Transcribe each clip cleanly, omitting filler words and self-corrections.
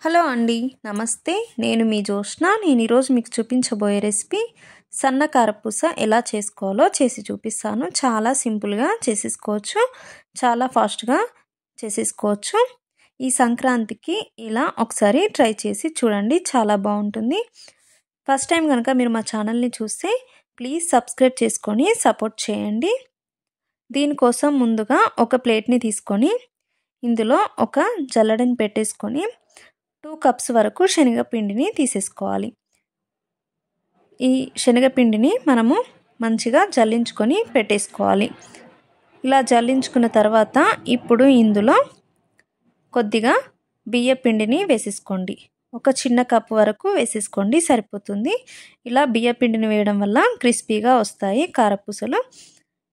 Hello అండి, నమస్తే. నేను మీ జోష్న. నేను ఈరోజు మీకు చూపించబోయే రెసిపీ సన్న కారపూస ఎలా చేసుకోవాలో చేసి చూపిస్తాను. చాలా సింపుల్గా చేసేసుకోవచ్చు, చాలా ఫాస్ట్గా చేసేసుకోవచ్చు. ఈ సంక్రాంతికి ఇలా ఒకసారి ట్రై చేసి చూడండి, చాలా బాగుంటుంది. ఫస్ట్ టైం కనుక మీరు మా ఛానల్ని చూస్తే ప్లీజ్ సబ్స్క్రైబ్ చేసుకొని సపోర్ట్ చేయండి. దీనికోసం ముందుగా ఒక ప్లేట్ని తీసుకొని ఇందులో ఒక జల్లెడని పెట్టేసుకొని 2 కప్స్ వరకు శనగపిండిని తీసేసుకోవాలి. ఈ శనగపిండిని మనము మంచిగా జల్లించుకొని పెట్టేసుకోవాలి. ఇలా జల్లించుకున్న తర్వాత ఇప్పుడు ఇందులో కొద్దిగా బియ్యపిండిని వేసేసుకోండి. ఒక చిన్న కప్పు వరకు వేసేసుకోండి, సరిపోతుంది. ఇలా బియ్యపిండిని వేయడం వల్ల క్రిస్పీగా వస్తాయి కారపూసలు.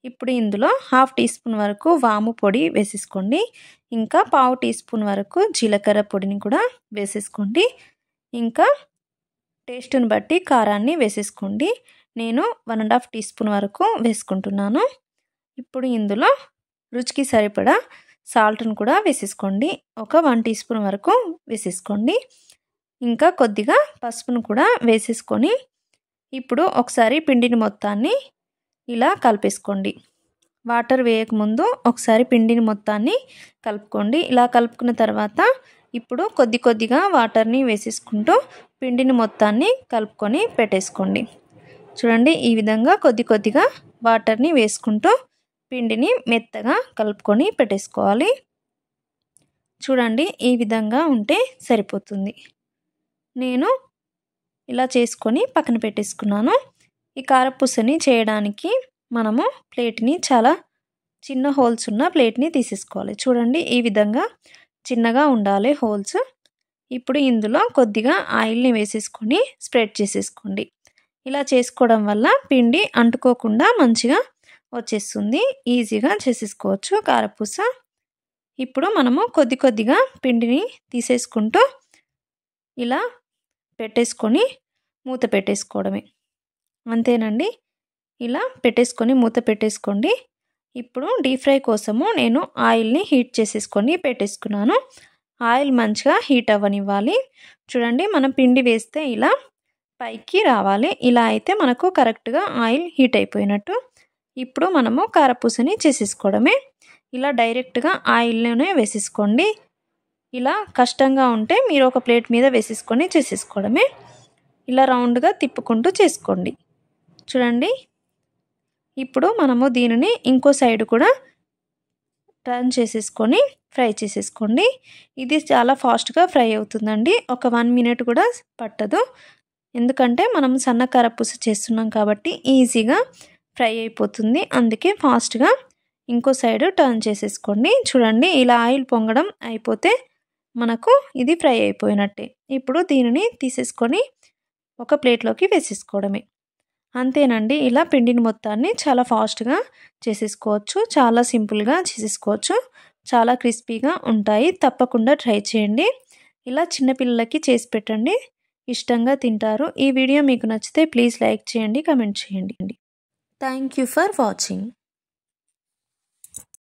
ఇప్పుడు ఇందులో 1/2 టీ స్పూన్ వరకు వాము పొడి వేసేసుకోండి. ఇంకా 1/4 టీ స్పూన్ వరకు జీలకర్ర పొడిని కూడా వేసేసుకోండి. ఇంకా టేస్ట్ని బట్టి కారాన్ని వేసేసుకోండి. నేను 1.5 టీ స్పూన్ వరకు వేసుకుంటున్నాను. ఇప్పుడు ఇందులో రుచికి సరిపడా సాల్ట్ని కూడా వేసేసుకోండి. ఒక 1 టీ స్పూన్ వరకు వేసేసుకోండి. ఇంకా కొద్దిగా పసుపును కూడా వేసేసుకొని ఇప్పుడు ఒకసారి పిండిని మొత్తాన్ని ఇలా కలిపేసుకోండి. వాటర్ వేయకముందు ఒకసారి పిండిని మొత్తాన్ని కలుపుకోండి. ఇలా కలుపుకున్న తర్వాత ఇప్పుడు కొద్దిగా వాటర్ని వేసేసుకుంటూ పిండిని మొత్తాన్ని కలుపుకొని పెట్టేసుకోండి. చూడండి, ఈ విధంగా కొద్దిగా వాటర్ని వేసుకుంటూ పిండిని మెత్తగా కలుపుకొని పెట్టేసుకోవాలి. చూడండి, ఈ విధంగా ఉంటే సరిపోతుంది. నేను ఇలా చేసుకొని పక్కన పెట్టేసుకున్నాను. ఈ కారపూసని చేయడానికి మనము ప్లేట్ని చాలా చిన్న హోల్స్ ఉన్న ప్లేట్ని తీసేసుకోవాలి. చూడండి, ఈ విధంగా చిన్నగా ఉండాలి హోల్స్. ఇప్పుడు ఇందులో కొద్దిగా ఆయిల్ని వేసేసుకొని స్ప్రెడ్ చేసేసుకోండి. ఇలా చేసుకోవడం వల్ల పిండి అంటుకోకుండా మంచిగా వచ్చేస్తుంది. ఈజీగా చేసేసుకోవచ్చు కారపూస. ఇప్పుడు మనము కొద్దిగా పిండిని తీసేసుకుంటూ ఇలా పెట్టేసుకొని మూత పెట్టేసుకోవడమే. అంతేనండి, ఇలా పెట్టేసుకొని మూత పెట్టేసుకోండి. ఇప్పుడు డీప్ ఫ్రై కోసము నేను ఆయిల్ని హీట్ చేసేసుకొని పెట్టేసుకున్నాను. ఆయిల్ మంచిగా హీట్ అవ్వనివ్వాలి. చూడండి, మనం పిండి వేస్తే ఇలా పైకి రావాలి. ఇలా అయితే మనకు కరెక్ట్గా ఆయిల్ హీట్ అయిపోయినట్టు. ఇప్పుడు మనము కారపూసని చేసేసుకోవడమే. ఇలా డైరెక్ట్గా ఆయిల్లోనే వేసేసుకోండి. ఇలా కష్టంగా ఉంటే మీరు ఒక ప్లేట్ మీద వేసేసుకొని చేసేసుకోవడమే. ఇలా రౌండ్గా తిప్పుకుంటూ చేసుకోండి. చూడండి, ఇప్పుడు మనము దీనిని ఇంకో సైడ్ కూడా టర్న్ చేసేసుకొని ఫ్రై చేసేసుకోండి. ఇది చాలా ఫాస్ట్గా ఫ్రై అవుతుందండి. ఒక 1 మినిట్ కూడా పట్టదు. ఎందుకంటే మనం సన్న కారపూస చేస్తున్నాం కాబట్టి ఈజీగా ఫ్రై అయిపోతుంది. అందుకే ఫాస్ట్గా ఇంకో సైడ్ టర్న్ చేసేసుకోండి. చూడండి, ఇలా ఆయిల్ పొంగడం అయిపోతే మనకు ఇది ఫ్రై అయిపోయినట్టే. ఇప్పుడు దీనిని తీసేసుకొని ఒక ప్లేట్లోకి వేసేసుకోవడమే. అంతేనండి, ఇలా పిండిని మొత్తాన్ని చాలా ఫాస్ట్గా చేసేసుకోవచ్చు, చాలా సింపుల్గా చేసేసుకోవచ్చు. చాలా క్రిస్పీగా ఉంటాయి. తప్పకుండా ట్రై చేయండి. ఇలా చిన్నపిల్లలకి చేసి పెట్టండి, ఇష్టంగా తింటారు. ఈ వీడియో మీకు నచ్చితే ప్లీజ్ లైక్ చేయండి, కమెంట్ చేయండి. Thank you for watching.